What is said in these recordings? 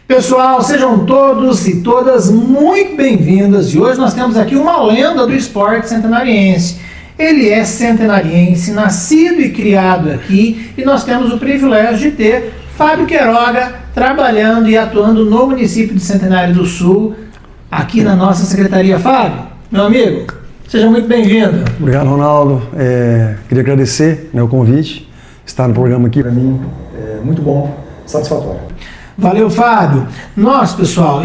Pessoal, sejam todos e todas muito bem-vindas e hoje nós temos aqui uma lenda do esporte centenariense. Ele é centenariense, nascido e criado aqui e nós temos o privilégio de ter Fábio Queiroga trabalhando e atuando no município de Centenário do Sul, aqui na nossa secretaria. Fábio, meu amigo, seja muito bem-vindo. Obrigado, Ronaldo. Queria agradecer o convite, estar no programa aqui para mim é muito bom, satisfatório. Valeu, Fábio. Nós, pessoal,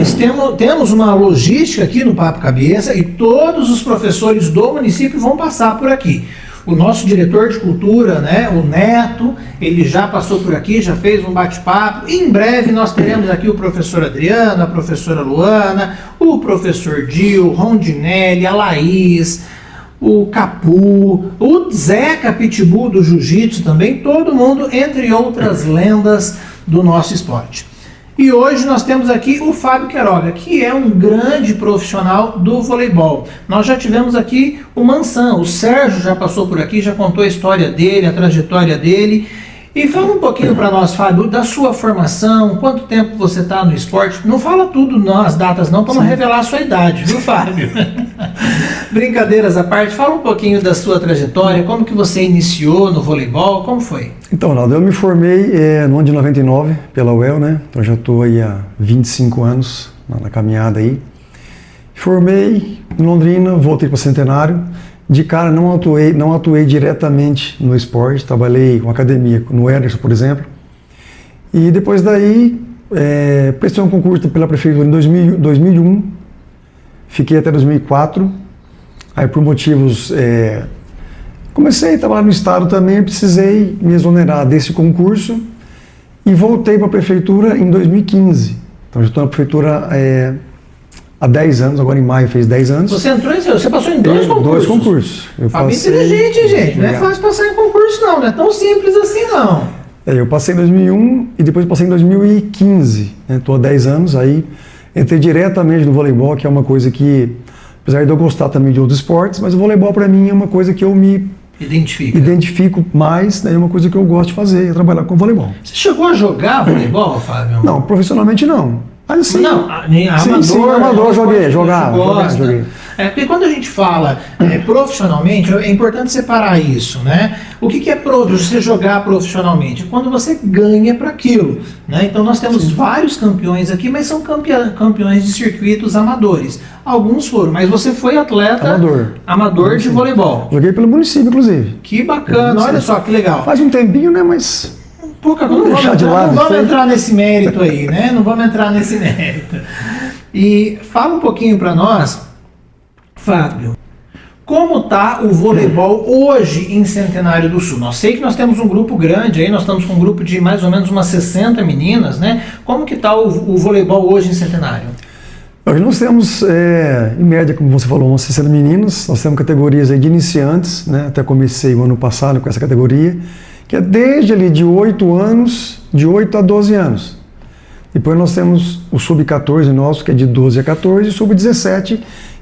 temos uma logística aqui no Papo Cabeça e todos os professores do município vão passar por aqui. O nosso diretor de cultura, o Neto, ele já passou por aqui, já fez um bate-papo. Em breve nós teremos aqui o professor Adriano, a professora Luana, o professor Dil, Rondinelli, a Laís, o Capu, o Zeca Pitbull do Jiu-Jitsu também, todo mundo, entre outras lendas do nosso esporte. E hoje nós temos aqui o Fábio Queiroga, que é um grande profissional do voleibol. Nós já tivemos aqui o Mansão, o Sérgio já passou por aqui, já contou a história dele, a trajetória dele. E fala um pouquinho para nós, Fábio, da sua formação, quanto tempo você está no esporte. Não fala tudo nas datas não, para não revelar a sua idade, viu, Fábio? Brincadeiras à parte, fala um pouquinho da sua trajetória, como que você iniciou no voleibol, como foi? Então, Ronaldo, eu me formei no ano de 99 pela UEL, Então já estou aí há 25 anos na caminhada aí. Formei em Londrina, voltei para Centenário. De cara não atuei diretamente no esporte, trabalhei com academia, no Ederson, por exemplo. E depois daí, prestei um concurso pela prefeitura em 2001, fiquei até 2004. Aí por motivos, comecei a trabalhar no estado também, precisei me exonerar desse concurso e voltei para a prefeitura em 2015. Então já estou na prefeitura há 10 anos, agora em maio fez 10 anos. Você passou em dois concursos? Dois concursos. Fábio inteligente, gente. Não é fácil passar em concurso não é tão simples assim não. Eu passei em 2001 e depois passei em 2015. Estou há 10 anos, aí entrei diretamente no voleibol, que é uma coisa que, apesar de eu gostar também de outros esportes, mas o voleibol para mim é uma coisa que eu me identifico mais, é uma coisa que eu gosto de fazer, é trabalhar com voleibol. Você chegou a jogar voleibol, Fábio? Não, profissionalmente não. Mas assim, amador, joguei. Porque quando a gente fala profissionalmente, é importante separar isso, O que é você jogar profissionalmente? Quando você ganha para aquilo, Então nós temos vários campeões aqui, mas são campeões de circuitos amadores. Alguns foram, mas você foi atleta amador de voleibol. Joguei pelo município, inclusive. Que bacana, olha só que legal. Faz um tempinho, mas... Não vamos entrar nesse mérito aí, Não vamos entrar nesse mérito. E fala um pouquinho para nós, Fábio, como está o voleibol hoje em Centenário do Sul? Sei que nós temos um grupo grande aí, nós estamos com um grupo de mais ou menos umas 60 meninas, Como que está o voleibol hoje em Centenário? Hoje nós temos, em média, como você falou, umas 60 meninas, nós temos categorias aí de iniciantes, Até comecei o ano passado com essa categoria, que é desde ali de 8 anos, de 8 a 12 anos. Depois nós temos o sub-14 nosso, que é de 12 a 14, e sub-17,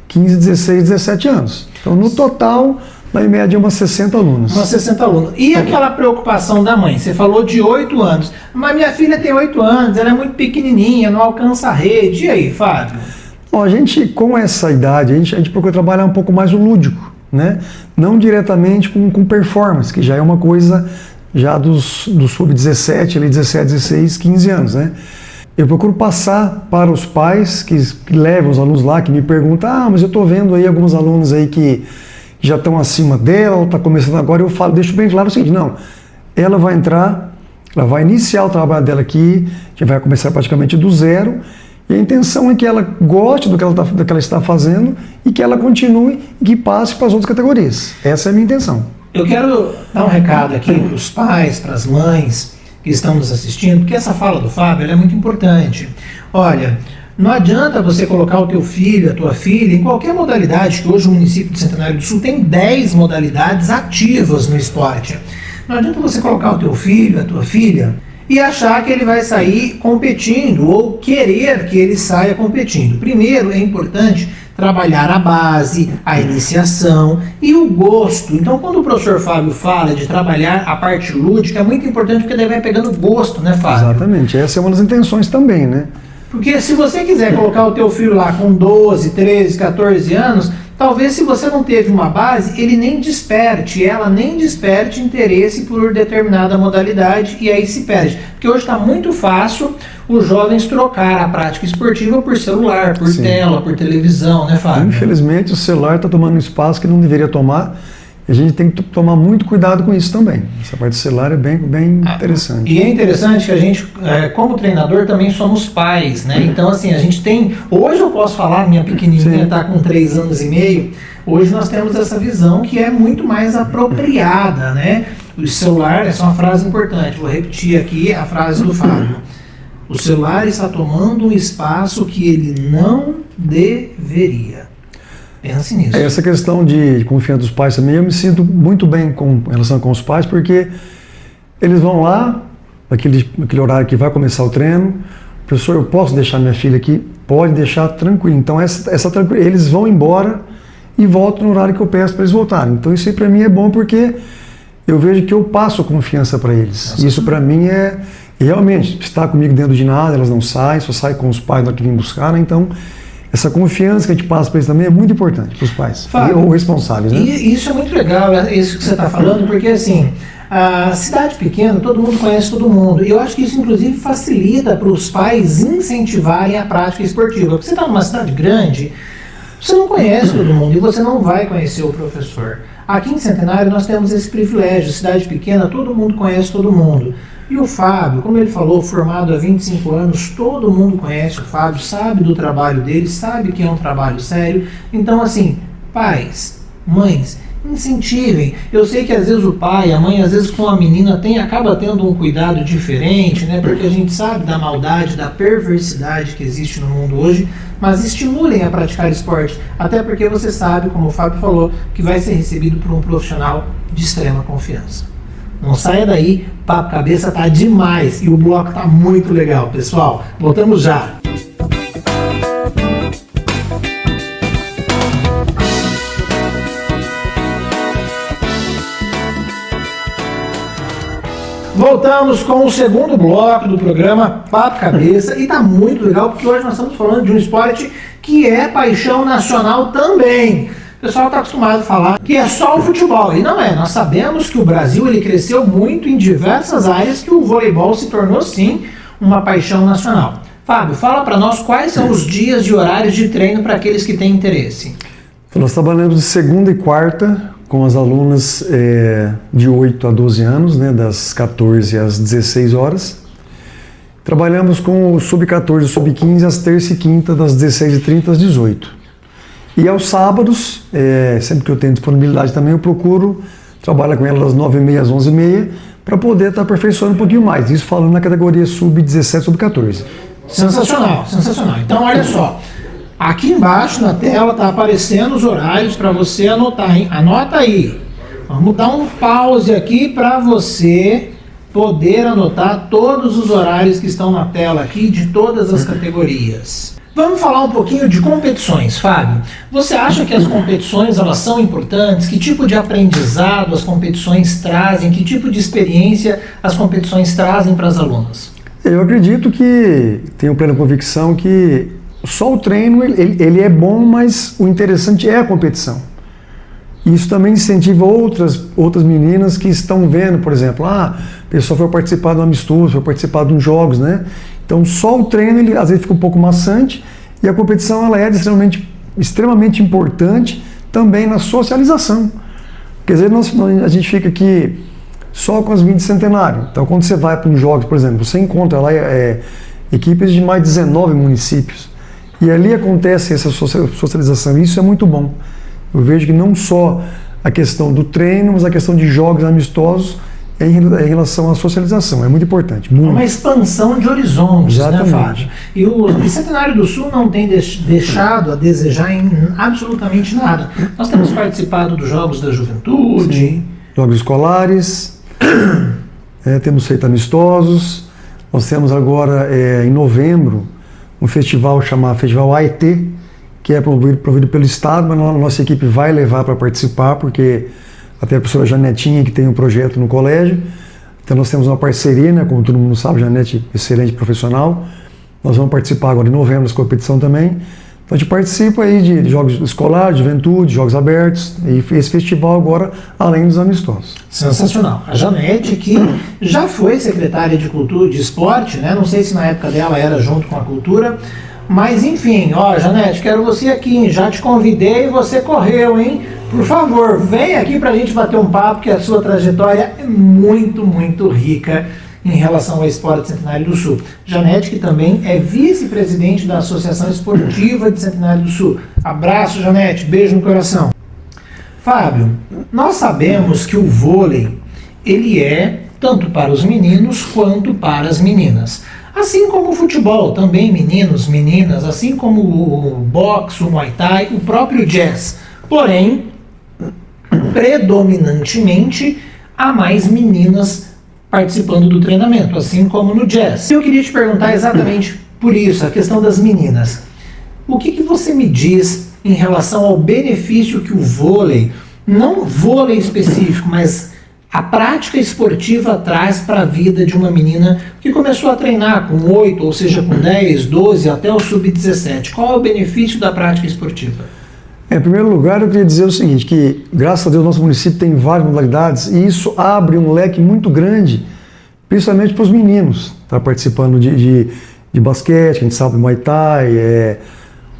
15, 16, 17 anos. Então, no total, em média, umas 60 alunos. Umas 60 alunos. E aquela preocupação da mãe? Você falou de 8 anos. Mas minha filha tem 8 anos, ela é muito pequenininha, não alcança a rede. E aí, Fábio? Bom, a gente, com essa idade, a gente procura trabalhar um pouco mais o lúdico, Não diretamente com performance, que já é uma coisa... já do sub-17, ali 17, 16, 15 anos, Eu procuro passar para os pais que levam os alunos lá, que me perguntam, mas eu estou vendo aí alguns alunos aí que já estão acima dela, está começando agora, eu falo, deixo bem claro o seguinte, não, ela vai entrar, ela vai iniciar o trabalho dela aqui, que vai começar praticamente do zero, e a intenção é que ela goste do que ela está fazendo e que ela continue e que passe para as outras categorias. Essa é a minha intenção. Eu quero dar um recado aqui para os pais, para as mães que estão nos assistindo, porque essa fala do Fábio é muito importante. Olha, não adianta você colocar o teu filho, a tua filha, em qualquer modalidade, que hoje o município de Centenário do Sul tem 10 modalidades ativas no esporte. Não adianta você colocar o teu filho, a tua filha, e achar que ele vai sair competindo ou querer que ele saia competindo. Primeiro, é importante trabalhar a base, a iniciação e o gosto. Então, quando o professor Fábio fala de trabalhar a parte lúdica, é muito importante porque ele vai pegando gosto, né, Fábio? Exatamente, essa é uma das intenções também, né? Porque se você quiser colocar o teu filho lá com 12, 13, 14 anos, talvez se você não teve uma base, ele nem desperte, ela nem desperte interesse por determinada modalidade e aí se perde. Porque hoje está muito fácil os jovens trocar a prática esportiva por celular, por tela, por televisão, né, Fábio? Infelizmente o celular está tomando um espaço que não deveria tomar. A gente tem que tomar muito cuidado com isso também. Essa parte do celular é bem interessante. E é interessante que a gente, como treinador, também somos pais, né? Então, assim, a gente tem... Hoje eu posso falar, minha pequenininha está com 3 anos e meio, hoje nós temos essa visão que é muito mais apropriada, né? O celular, essa é uma frase importante, vou repetir aqui a frase do Fábio. O celular está tomando um espaço que ele não deveria. Pense nisso. Essa questão de confiança dos pais também, eu me sinto muito bem com relação com os pais, porque eles vão lá, aquele horário que vai começar o treino, professor, eu posso deixar minha filha aqui? Pode deixar tranquilo. Então, eles vão embora e voltam no horário que eu peço para eles voltarem. Então, isso aí para mim é bom porque eu vejo que eu passo confiança para eles. Nossa. Isso para mim é, realmente, está comigo dentro do ginásio, elas não saem, só saem com os pais na hora que vêm buscar, né? Então, essa confiança que a gente passa para eles também é muito importante para os pais, Fábio, ou responsáveis, né? E isso é muito legal, isso que você está falando, porque assim, a cidade pequena, todo mundo conhece todo mundo. E eu acho que isso, inclusive, facilita para os pais incentivarem a prática esportiva. Porque você está numa cidade grande, você não conhece todo mundo e você não vai conhecer o professor. Aqui em Centenário nós temos esse privilégio, cidade pequena, todo mundo conhece todo mundo. E o Fábio, como ele falou, formado há 25 anos, todo mundo conhece o Fábio, sabe do trabalho dele, sabe que é um trabalho sério. Então, assim, pais, mães, incentivem. Eu sei que às vezes o pai, a mãe, às vezes com a menina acaba tendo um cuidado diferente, né? Porque a gente sabe da maldade, da perversidade que existe no mundo hoje, mas estimulem a praticar esporte. Até porque você sabe, como o Fábio falou, que vai ser recebido por um profissional de extrema confiança. Não saia daí, Papo Cabeça tá demais e o bloco tá muito legal, pessoal. Voltamos já. Voltamos com o segundo bloco do programa Papo Cabeça e tá muito legal porque hoje nós estamos falando de um esporte que é paixão nacional também. O pessoal está acostumado a falar que é só o futebol, e não é. Nós sabemos que o Brasil ele cresceu muito em diversas áreas, que o voleibol se tornou, sim, uma paixão nacional. Fábio, fala para nós quais são os dias e horários de treino para aqueles que têm interesse. Então, nós trabalhamos de segunda e quarta com as alunas de 8 a 12 anos, né, das 14 às 16 horas. Trabalhamos com o sub-14 e o sub-15 às terça e quinta, das 16h30 às 18h. E aos sábados, sempre que eu tenho disponibilidade também, eu procuro trabalhar com elas das 9h30 às 11h30 para poder estar aperfeiçoando um pouquinho mais. Isso falando na categoria sub-17, sub-14. Sensacional, sensacional. Então, olha só. Aqui embaixo na tela está aparecendo os horários para você anotar, hein? Anota aí. Vamos dar um pause aqui para você poder anotar todos os horários que estão na tela aqui de todas as categorias. Vamos falar um pouquinho de competições, Fábio. Você acha que as competições elas são importantes? Que tipo de aprendizado as competições trazem? Que tipo de experiência as competições trazem para as alunas? Eu acredito que tenho plena convicção que só o treino ele é bom, mas o interessante é a competição. Isso também incentiva outras meninas que estão vendo, por exemplo, a pessoa foi participar de um amistoso, foi participar de uns jogos, né? Então só o treino ele às vezes fica um pouco maçante e a competição ela é extremamente importante também na socialização. Quer dizer, a gente fica aqui só com as 20 centenário. Então quando você vai para uns jogos, por exemplo, você encontra lá equipes de mais de 19 municípios e ali acontece essa socialização. Isso é muito bom. Eu vejo que não só a questão do treino, mas a questão de jogos amistosos em relação à socialização. É muito importante. Muito. Uma expansão de horizontes, exatamente, né, Fábio? E o Bicentenário do Sul não tem deixado a desejar em absolutamente nada. Nós temos participado dos Jogos da Juventude. Sim. Jogos escolares, temos feito amistosos, Nós temos agora, em novembro, um festival chamado Festival AET, que é promovido pelo Estado, mas a nossa equipe vai levar para participar, porque até a professora Janetinha, que tem um projeto no colégio, então nós temos uma parceria, né, como todo mundo sabe, Janete, excelente profissional, nós vamos participar agora em novembro dessa competição também. Então a gente participa aí de jogos escolares, de juventude, jogos abertos, e esse festival agora, além dos amistosos. Sensacional. A Janete, que já foi secretária de Cultura, de Esporte, né? Não sei se na época dela era junto com a Cultura, mas enfim, ó, Janete, quero você aqui, hein? Já te convidei e você correu, hein? Por favor, vem aqui pra gente bater um papo, que a sua trajetória é muito, muito rica em relação ao Esporte Centenário do Sul. Janete, que também é vice-presidente da Associação Esportiva de Centenário do Sul. Abraço, Janete, beijo no coração. Fábio, nós sabemos que o vôlei, ele é tanto para os meninos quanto para as meninas. Assim como o futebol, também meninos, meninas, assim como o boxe, o muay thai, o próprio jazz. Porém, predominantemente, há mais meninas participando do treinamento, assim como no jazz. Eu queria te perguntar exatamente por isso, a questão das meninas. O que você me diz em relação ao benefício que o vôlei, não o vôlei específico, mas a prática esportiva traz para a vida de uma menina que começou a treinar com 8, ou seja, com 10, 12, até o sub-17? Qual é o benefício da prática esportiva? Em primeiro lugar, eu queria dizer o seguinte, que graças a Deus nosso município tem várias modalidades e isso abre um leque muito grande, principalmente para os meninos, tá participando de basquete, a gente sabe, Muay Thai,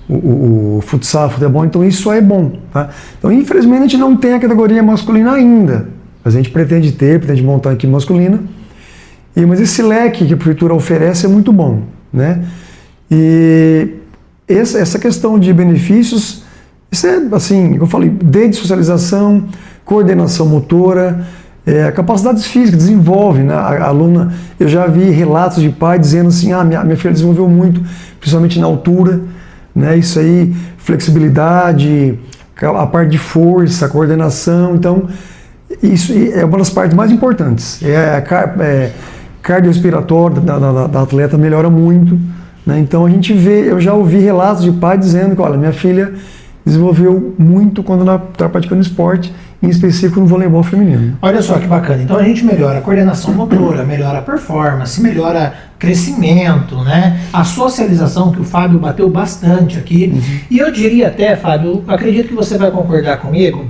o futsal, futebol, então isso é bom, tá? Então, infelizmente, a gente não tem a categoria masculina ainda, mas a gente pretende montar a equipe masculina, mas esse leque que a prefeitura oferece é muito bom, né? E essa questão de benefícios, isso é, assim, como eu falei, desde socialização, coordenação motora, capacidades físicas, desenvolve, né? A aluna, eu já vi relatos de pai dizendo assim, minha filha desenvolveu muito, principalmente na altura, né? Isso aí, flexibilidade, a parte de força, a coordenação, então, isso é uma das partes mais importantes. Cardiorrespiratório da atleta melhora muito, né? Então a gente vê, eu já ouvi relatos de pai dizendo que, olha, minha filha desenvolveu muito quando ela está praticando esporte, em específico no voleibol feminino. Olha só que bacana. Então a gente melhora a coordenação motora, melhora a performance, melhora crescimento, né? A socialização, que o Fábio bateu bastante aqui. Uhum. E eu diria até, Fábio, acredito que você vai concordar comigo,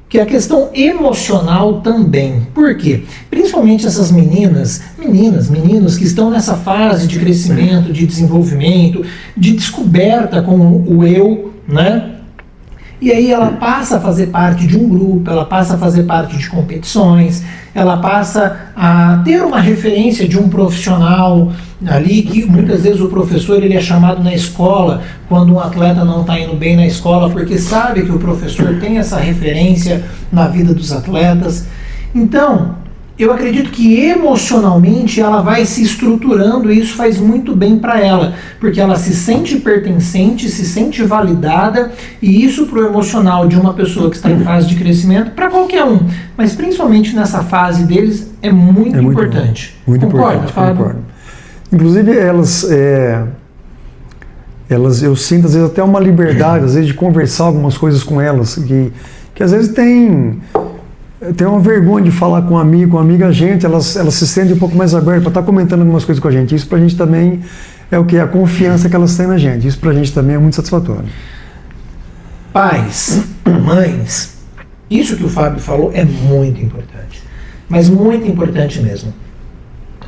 que a questão emocional também. Por quê? Principalmente essas meninos que estão nessa fase de crescimento, de desenvolvimento, de descoberta com o eu, né? E aí ela passa a fazer parte de um grupo, ela passa a fazer parte de competições, ela passa a ter uma referência de um profissional ali, que muitas vezes o professor ele é chamado na escola quando um atleta não está indo bem na escola, porque sabe que o professor tem essa referência na vida dos atletas. Então, eu acredito que emocionalmente ela vai se estruturando e isso faz muito bem para ela, porque ela se sente pertencente, se sente validada, e isso para o emocional de uma pessoa que está em fase de crescimento, para qualquer um, mas principalmente nessa fase deles, é muito importante. Muito Concorda, importante, Fábio? concordo. Inclusive elas, eu sinto às vezes até uma liberdade, às vezes de conversar algumas coisas com elas, que às vezes tem uma vergonha de falar com um amigo, com uma amiga, elas se sentem um pouco mais abertas para estar comentando algumas coisas com a gente. Isso pra gente também é o que? A confiança que elas têm na gente. Isso pra gente também é muito satisfatório. Pais, mães, isso que o Fábio falou é muito importante, mas muito importante mesmo.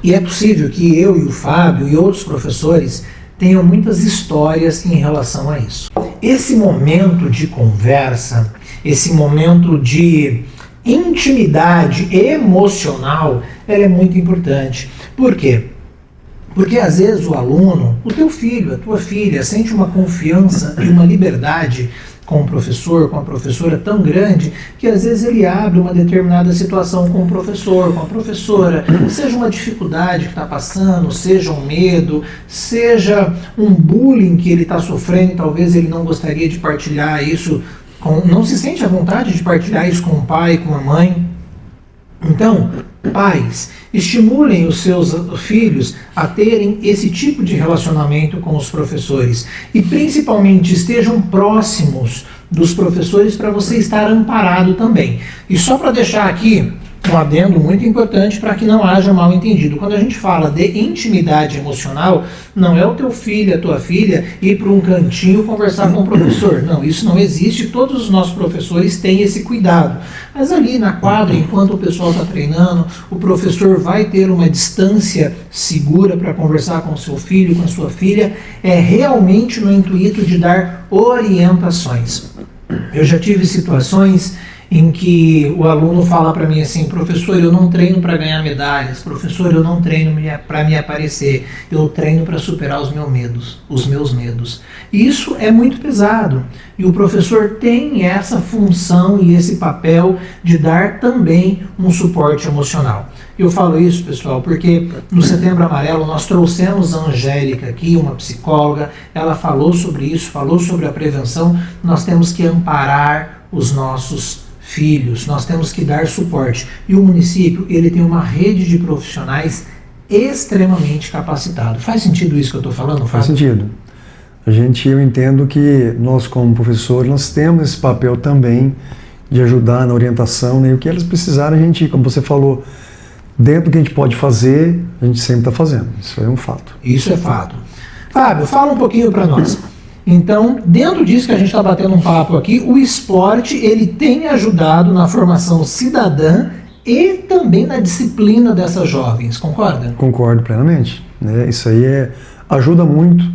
E é possível que eu e o Fábio e outros professores tenham muitas histórias em relação a isso. Esse momento de conversa, esse momento de intimidade emocional, ela é muito importante. Por quê? Porque às vezes o aluno, o teu filho, a tua filha, sente uma confiança e uma liberdade com o professor, com a professora tão grande, que às vezes ele abre uma determinada situação com o professor, com a professora, seja uma dificuldade que está passando, seja um medo, seja um bullying que ele está sofrendo e talvez ele não gostaria de partilhar isso, não se sente à vontade de partilhar isso com o pai, com a mãe. Então, pais, Estimulem os seus filhos a terem esse tipo de relacionamento com os professores e principalmente estejam próximos dos professores para você estar amparado também. E só para deixar aqui um adendo muito importante para que não haja mal entendido. Quando a gente fala de intimidade emocional, não é o teu filho, a tua filha ir para um cantinho conversar com o professor. Não, isso não existe. Todos os nossos professores têm esse cuidado. Mas ali na quadra, enquanto o pessoal está treinando, o professor vai ter uma distância segura para conversar com o seu filho, com a sua filha, é realmente no intuito de dar orientações. Eu já tive situações em que o aluno fala para mim assim: professor, eu não treino para ganhar medalhas, professor, eu não treino para me aparecer, eu treino para superar os meus medos. Isso é muito pesado e o professor tem essa função e esse papel de dar também um suporte emocional. Eu falo isso, pessoal, porque no Setembro Amarelo nós trouxemos a Angélica aqui, uma psicóloga, ela falou sobre isso, falou sobre a prevenção. Nós temos que amparar os nossos filhos, nós temos que dar suporte. E o município, ele tem uma rede de profissionais extremamente capacitados. Faz sentido isso que eu estou falando, Fábio? Faz sentido. Eu entendo que nós, como professores, nós temos esse papel também de ajudar na orientação, né? E o que eles precisarem, a gente, como você falou, dentro do que a gente pode fazer, a gente sempre está fazendo. Isso é um fato. Isso é fato. Fábio, fala um pouquinho para nós. Então, dentro disso que a gente está batendo um papo aqui, o esporte ele tem ajudado na formação cidadã e também na disciplina dessas jovens, concorda? Concordo plenamente. Né? Isso aí ajuda muito.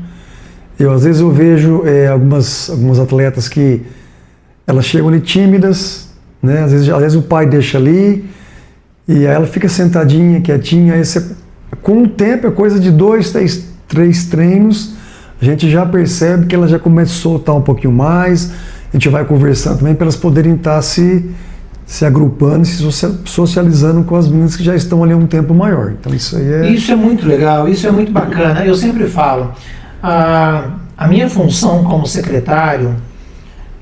Às vezes eu vejo algumas atletas que elas chegam ali tímidas, né? Às vezes o pai deixa ali e aí ela fica sentadinha, quietinha. Aí com o tempo, é coisa de 2, 3 treinos, a gente já percebe que ela já começa a soltar um pouquinho mais, a gente vai conversando também para elas poderem estar se agrupando, se socializando com as meninas que já estão ali há um tempo maior. Então isso aí Isso é muito legal, isso é muito bacana. Eu sempre falo, a minha função como secretário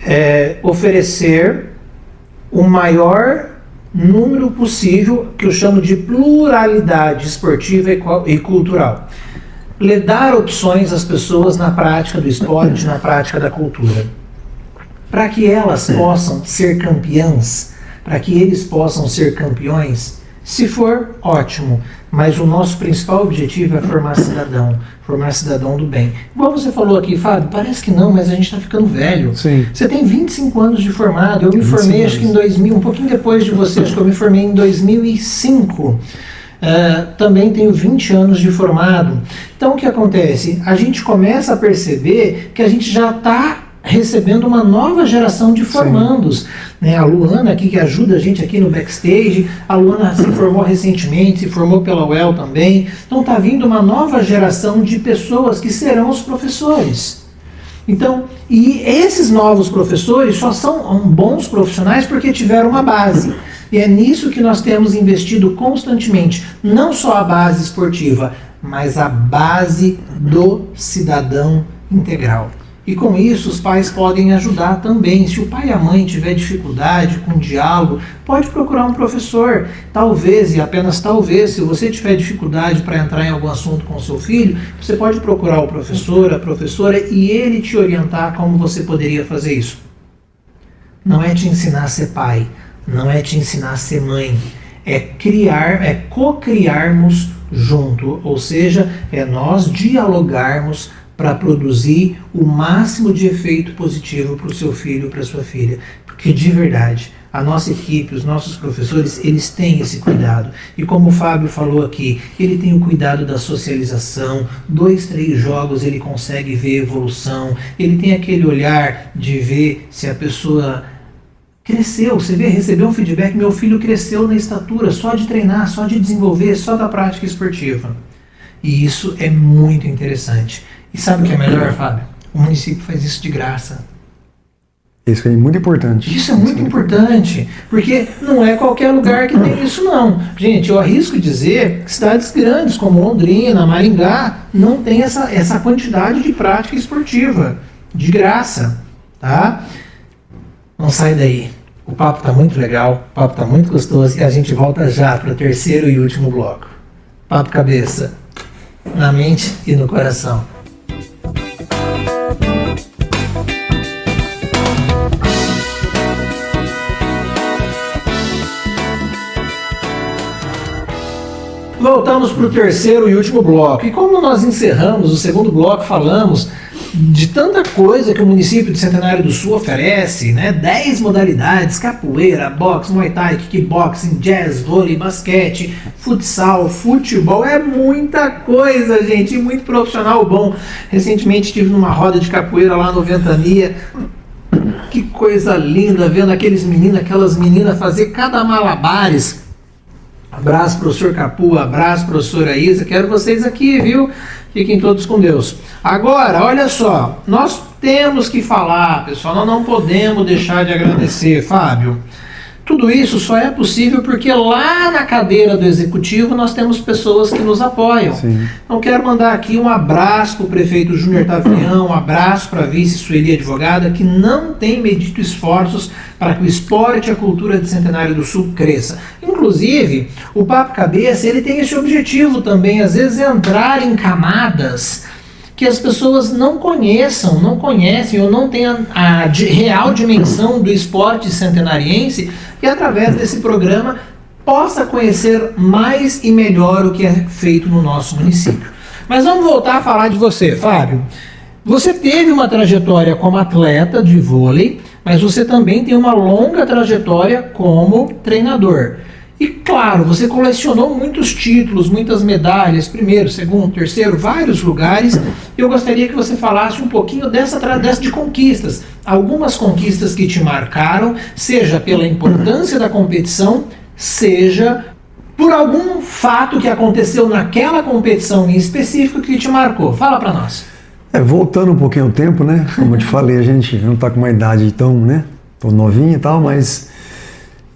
é oferecer o maior número possível, que eu chamo de pluralidade esportiva e cultural. Dar opções às pessoas na prática do esporte, na prática da cultura, para que elas possam ser campeãs, para que eles possam ser campeões. Se for, ótimo, mas o nosso principal objetivo é formar cidadão do bem. Igual você falou aqui, Fábio, parece que não, mas a gente está ficando velho. Sim. Você tem 25 anos de formado, eu me formei acho que em 2000, um pouquinho depois de você, acho que eu me formei em 2005. Também tenho 20 anos de formado. Então o que acontece? A gente começa a perceber que a gente já está recebendo uma nova geração de formandos. Né? A Luana aqui, que ajuda a gente aqui no backstage, a Luana se formou recentemente, se formou pela UEL também. Então está vindo uma nova geração de pessoas que serão os professores. Então, e esses novos professores só são bons profissionais porque tiveram uma base. E é nisso que nós temos investido constantemente, não só a base esportiva, mas a base do cidadão integral. E com isso os pais podem ajudar também. Se o pai e a mãe tiver dificuldade com o diálogo, pode procurar um professor. Talvez, e apenas talvez, se você tiver dificuldade para entrar em algum assunto com o seu filho, você pode procurar o professor, a professora, e ele te orientar como você poderia fazer isso. Não é te ensinar a ser pai, não é te ensinar a ser mãe, é co-criarmos junto, ou seja, é nós dialogarmos para produzir o máximo de efeito positivo para o seu filho, para a sua filha. Porque de verdade, a nossa equipe, os nossos professores, eles têm esse cuidado. E como o Fábio falou aqui, ele tem o cuidado da socialização, 2, 3 jogos ele consegue ver evolução, ele tem aquele olhar de ver se a pessoa cresceu. Você vê, recebeu um feedback, meu filho cresceu na estatura, só de treinar, só de desenvolver, só da prática esportiva. E isso é muito interessante. E sabe o que é melhor, Fábio? O município faz isso de graça. Isso é muito importante. Isso é muito importante, porque não é qualquer lugar que tem isso não. Gente, eu arrisco dizer que cidades grandes como Londrina, Maringá, não tem essa quantidade de prática esportiva, de graça, tá? Não sai daí. O papo está muito legal, o papo está muito gostoso e a gente volta já para o terceiro e último bloco. Papo Cabeça, na mente e no coração. Voltamos para o terceiro e último bloco. E como nós encerramos o segundo bloco, falamos de tanta coisa que o município de Centenário do Sul oferece, né? 10 modalidades: capoeira, boxe, muay thai, kickboxing, jazz, vôlei, basquete, futsal, futebol. É muita coisa, gente, e muito profissional bom. Recentemente estive numa roda de capoeira lá no Ventania. Que coisa linda, vendo aqueles meninos, aquelas meninas fazer cada malabares. Abraço, professor Capu, abraço, professora Isa, quero vocês aqui, viu? Fiquem todos com Deus. Agora, olha só, nós temos que falar, pessoal, nós não podemos deixar de agradecer, Fábio. Tudo isso só é possível porque lá na cadeira do Executivo nós temos pessoas que nos apoiam. Sim. Então quero mandar aqui um abraço para o prefeito Júnior Tavião, um abraço para a vice Sueli Advogada, que não tem medido esforços para que o esporte e a cultura de Centenário do Sul cresça. Inclusive, o Papo Cabeça, ele tem esse objetivo também, às vezes entrar em camadas que as pessoas não conhecem ou não têm a real dimensão do esporte centenariense, e através desse programa possa conhecer mais e melhor o que é feito no nosso município. Mas vamos voltar a falar de você, Fábio. Você teve uma trajetória como atleta de vôlei, mas você também tem uma longa trajetória como treinador. E claro, você colecionou muitos títulos, muitas medalhas, primeiro, segundo, terceiro, vários lugares. Eu gostaria que você falasse um pouquinho dessa de conquistas. Algumas conquistas que te marcaram, seja pela importância da competição, seja por algum fato que aconteceu naquela competição em específico que te marcou. Fala para nós. Voltando um pouquinho ao tempo, né? Como eu te falei, a gente não está com uma idade tão novinha e tal, mas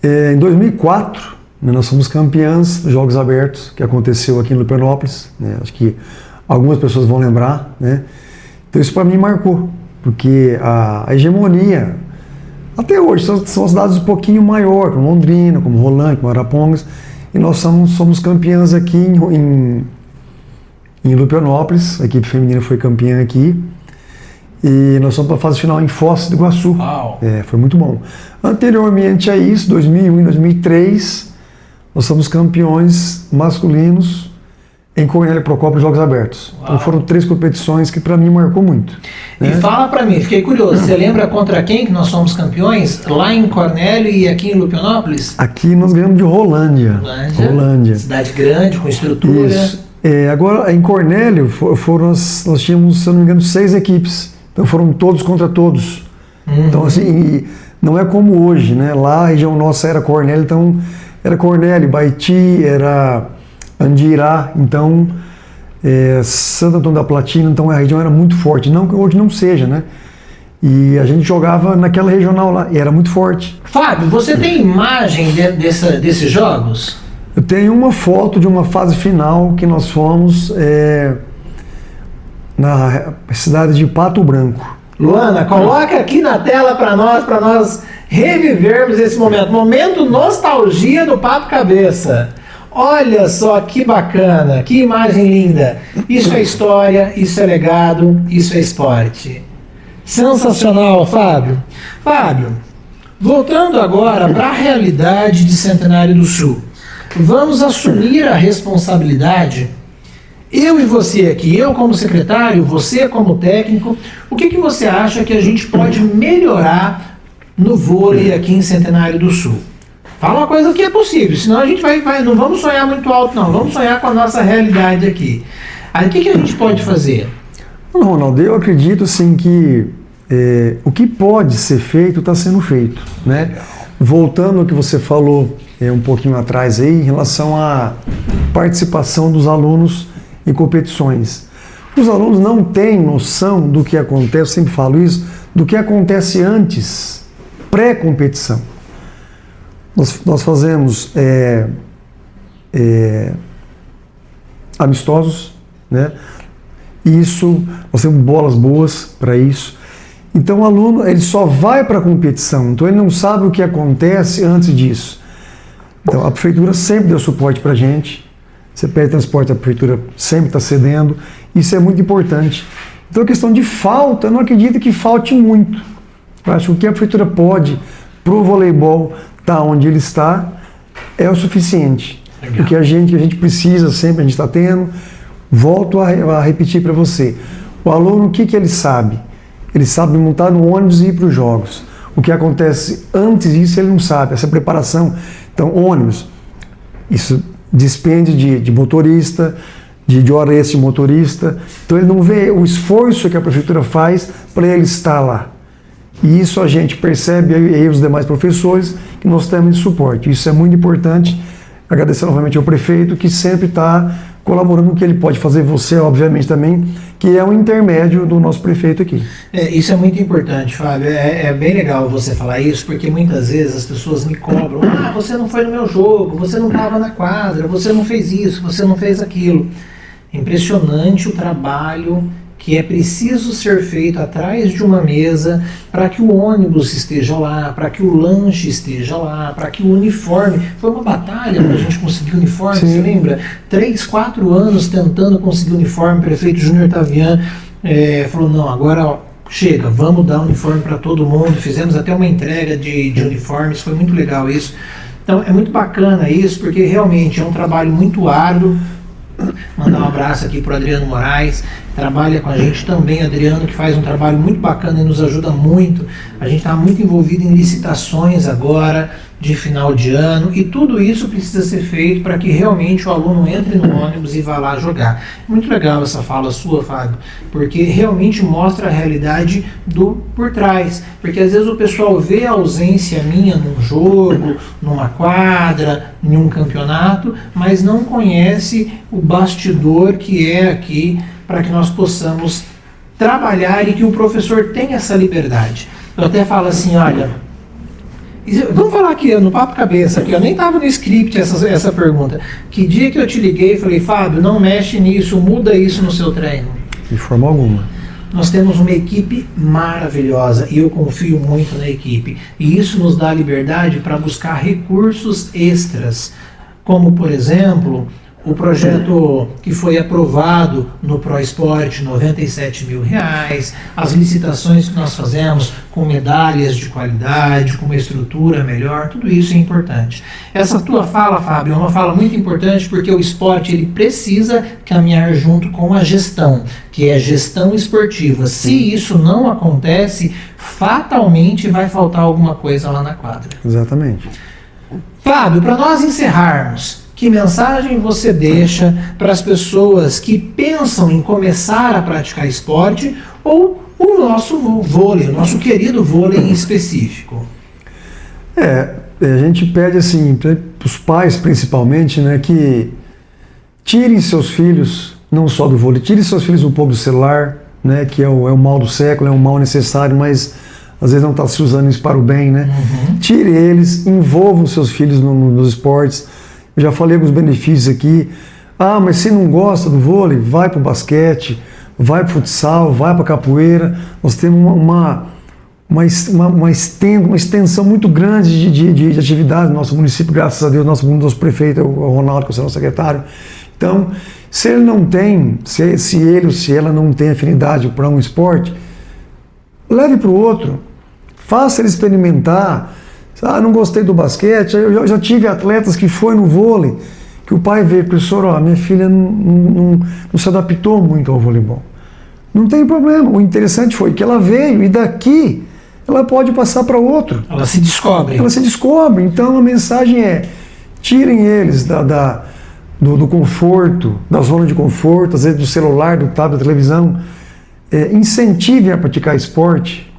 em 2004... nós somos campeãs dos Jogos Abertos, que aconteceu aqui em Lupianópolis, né? Acho que algumas pessoas vão lembrar, né? Então isso para mim marcou, porque a hegemonia, até hoje, são cidades um pouquinho maior, como Londrina, como Rolândia, como Arapongas, e nós somos campeãs aqui em Lupianópolis. A equipe feminina foi campeã aqui, e nós fomos para a fase final em Foz do Iguaçu. Foi muito bom. Anteriormente a isso, 2001 e 2003, nós somos campeões masculinos em Cornélio Procópio Jogos Abertos. Uau. Então foram 3 competições que para mim marcou muito. E fala para mim, fiquei curioso, você lembra contra quem que nós somos campeões? Lá em Cornélio e aqui em Lupianópolis? Aqui nós ganhamos de Rolândia. Rolândia. Cidade grande, com estrutura. Isso. Agora em Cornélio nós tínhamos, se eu não me engano, 6 equipes. Então foram todos contra todos. Então assim, não é como hoje, né? Lá a região nossa era Cornélio, então era Cornélio, Baiti, era Andirá, então Santo Antônio da Platina, então a região era muito forte, não que hoje não seja, né? E a gente jogava naquela regional lá, e era muito forte. Fábio, você tem imagem desses jogos? Eu tenho uma foto de uma fase final que nós fomos na cidade de Pato Branco. Luana, coloca aqui na tela para nós revivermos esse momento. Momento nostalgia do Papo Cabeça. Olha só que bacana, que imagem linda. Isso é história, isso é legado, isso é esporte. Sensacional, Fábio. Fábio, voltando agora para a realidade de Centenário do Sul. Vamos assumir a responsabilidade. Eu e você aqui, eu como secretário, você como técnico, o que você acha que a gente pode melhorar no vôlei aqui em Centenário do Sul? Fala uma coisa que é possível, senão a gente não vamos sonhar muito alto não, vamos sonhar com a nossa realidade aqui. Aí o que a gente pode fazer? Não, Ronaldo, eu acredito assim que o que pode ser feito está sendo feito, né? Voltando ao que você falou um pouquinho atrás aí, em relação à participação dos alunos em competições. Os alunos não têm noção do que acontece, eu sempre falo isso, do que acontece antes, pré-competição. Nós fazemos amistosos, né? Isso, nós temos bolas boas para isso. Então o aluno ele só vai para a competição, então ele não sabe o que acontece antes disso. Então a prefeitura sempre deu suporte para a gente, Você pede transporte, a prefeitura sempre está cedendo. Isso é muito importante. Então, a questão de falta, eu não acredito que falte muito. Eu acho que o que a prefeitura pode para o voleibol estar onde ele está é o suficiente. Legal. O que a gente precisa sempre, a gente está tendo. Volto a repetir para você. O aluno, o que ele sabe? Ele sabe montar no ônibus e ir para os jogos. O que acontece antes disso ele não sabe, essa preparação. Então, ônibus, isso despende de motorista, de hora extra de motorista. Então, ele não vê o esforço que a prefeitura faz para ele estar lá. E isso a gente percebe, aí os demais professores, que nós temos de suporte. Isso é muito importante. Agradecer novamente ao prefeito, que sempre está colaborando com o que ele pode fazer, você, obviamente, também, que é um intermédio do nosso prefeito aqui. Isso é muito importante, Fábio. É bem legal você falar isso, porque muitas vezes as pessoas me cobram: você não foi no meu jogo, você não estava na quadra, você não fez isso, você não fez aquilo. Impressionante o trabalho que é preciso ser feito atrás de uma mesa para que o ônibus esteja lá, para que o lanche esteja lá, para que o uniforme... Foi uma batalha para a gente conseguir o uniforme, Sim. Você lembra? 3, 4 anos tentando conseguir o uniforme. O prefeito Júnior Tavian falou: não, agora chega, vamos dar uniforme para todo mundo. Fizemos até uma entrega de uniformes, foi muito legal isso. Então é muito bacana isso, porque realmente é um trabalho muito árduo. Mandar um abraço aqui para o Adriano Moraes, trabalha com a gente também, Adriano, que faz um trabalho muito bacana e nos ajuda muito. A gente está muito envolvido em licitações agora, de final de ano, e tudo isso precisa ser feito para que realmente o aluno entre no ônibus e vá lá jogar. Muito legal essa fala sua, Fábio, porque realmente mostra a realidade do por trás. Porque às vezes o pessoal vê a ausência minha num jogo, numa quadra, em um campeonato, mas não conhece o bastidor que é aqui para que nós possamos trabalhar e que o professor tenha essa liberdade. Eu até falo assim: olha, vamos falar aqui no Papo Cabeça, que eu nem estava no script essa pergunta. Que dia que eu te liguei e falei: Fábio, não mexe nisso, muda isso no seu treino? De forma alguma. Nós temos uma equipe maravilhosa e eu confio muito na equipe. E isso nos dá liberdade para buscar recursos extras, como, por exemplo, o projeto que foi aprovado no ProEsport, R$97 mil, as licitações que nós fazemos com medalhas de qualidade, com uma estrutura melhor, tudo isso é importante. Essa tua fala, Fábio, é uma fala muito importante, porque o esporte ele precisa caminhar junto com a gestão, que é gestão esportiva. Se isso não acontece, fatalmente vai faltar alguma coisa lá na quadra. Exatamente. Fábio, para nós encerrarmos, que mensagem você deixa para as pessoas que pensam em começar a praticar esporte ou o nosso vôlei, o nosso querido vôlei em específico? A gente pede assim, para os pais principalmente, né, que tirem seus filhos, não só do vôlei, tirem seus filhos um pouco do celular, né, que é o mal do século, é um mal necessário, mas às vezes não está se usando isso para o bem, né? Uhum. Tire eles, envolvam seus filhos nos esportes. Eu já falei alguns benefícios aqui. Mas se não gosta do vôlei, vai para o basquete, vai para o futsal, vai para a capoeira. Nós temos uma extensão muito grande de atividades no nosso município, graças a Deus, nosso prefeito, o Ronaldo, que é o nosso secretário. Então, se ele não tem, se ele ou se ela não tem afinidade para um esporte, leve para o outro, faça ele experimentar. Não gostei do basquete. Eu já tive atletas que foi no vôlei, que o pai veio: professor, minha filha não se adaptou muito ao voleibol. Não tem problema. O interessante foi que ela veio e daqui ela pode passar para outro. Ela se descobre. Ela se descobre. Então a mensagem é: tirem eles do conforto, da zona de conforto, às vezes do celular, do tablet, da televisão. Incentivem a praticar esporte.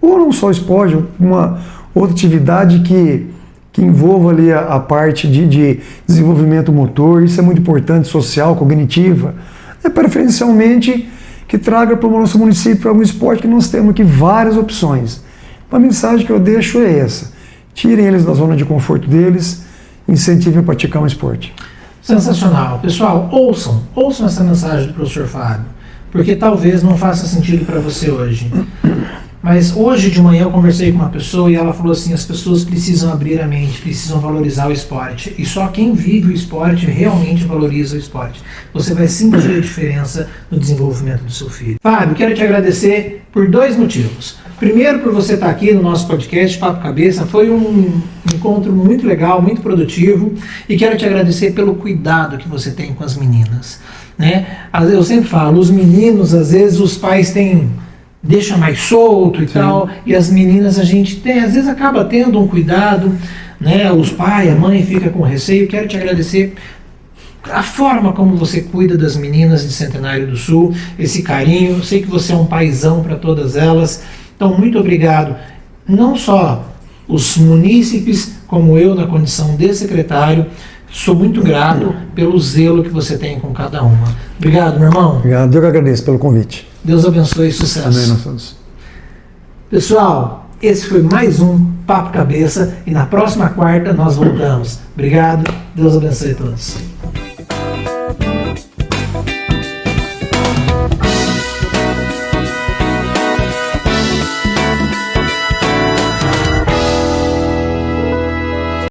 Ou não só esporte, uma outra atividade que envolva ali a parte de desenvolvimento motor. Isso é muito importante, social, cognitiva. Preferencialmente que traga para o nosso município algum esporte, que nós temos aqui várias opções. A mensagem que eu deixo é essa: tirem eles da zona de conforto deles, incentivem a praticar um esporte. Sensacional. Pessoal, ouçam essa mensagem do professor Fábio, porque talvez não faça sentido para você hoje. Mas hoje de manhã eu conversei com uma pessoa e ela falou assim, as pessoas precisam abrir a mente, precisam valorizar o esporte. E só quem vive o esporte realmente valoriza o esporte. Você vai sentir a diferença no desenvolvimento do seu filho. Fábio, quero te agradecer por 2 motivos. Primeiro, por você estar aqui no nosso podcast Papo Cabeça. Foi um encontro muito legal, muito produtivo. E quero te agradecer pelo cuidado que você tem com as meninas, né? Eu sempre falo, os meninos, às vezes os pais deixa mais solto e tal, e as meninas a gente às vezes acaba tendo um cuidado, né? Os pais, a mãe fica com receio. Quero te agradecer a forma como você cuida das meninas de Centenário do Sul, esse carinho. Eu sei que você é um paizão para todas elas, então muito obrigado, não só os munícipes, como eu na condição de secretário. Sou muito grato pelo zelo que você tem com cada uma. Obrigado, meu irmão. Obrigado, eu que agradeço pelo convite. Deus abençoe e sucesso. Amém, nós todos. Pessoal, esse foi mais um Papo Cabeça e na próxima quarta nós voltamos. Obrigado, Deus abençoe a todos.